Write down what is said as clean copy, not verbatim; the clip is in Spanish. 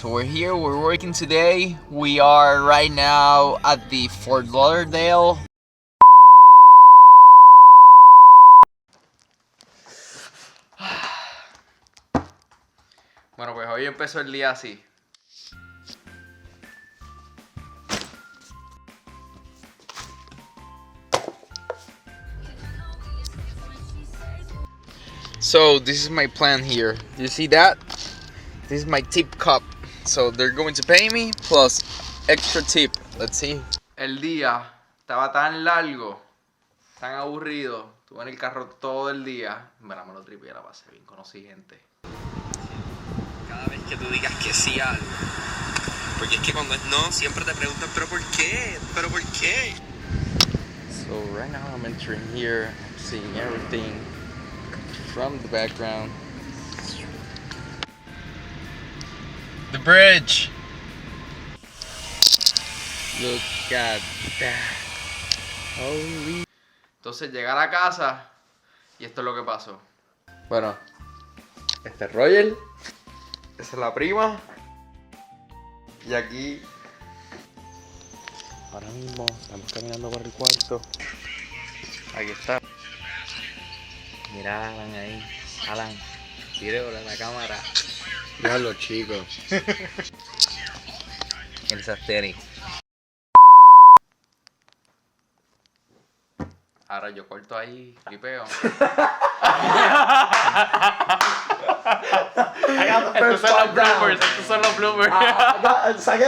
So we're here, we're working today. We are right now at the Fort Lauderdale. Bueno, pues hoy empezó el día así. So this is my plan here. Do you see that? This is my tip cup. So they're going to pay me plus extra tip. Let's see. El día estaba tan largo, tan aburrido. Estuve en el carro todo el día. Mira, me lo tripié, la pasé bien, conocí gente. Cada vez que tú digas que sí a algo. Porque es que cuando es no, siempre te preguntan, ¿pero por qué? ¿Pero por qué? So right now I'm entering here. I'm seeing everything from the background. The bridge. Look at that. Holy. Entonces llegué a la casa y esto es lo que pasó. Bueno, este es Roger, esa es la prima y aquí ahora mismo estamos caminando por el cuarto. Aquí está. Mira a Alan ahí. Alan, tírelo a la cámara. Mira los chicos. Esas tenis. Ahora yo corto ahí, flipeo. I got the first one down. Estos son los bloopers. Saqué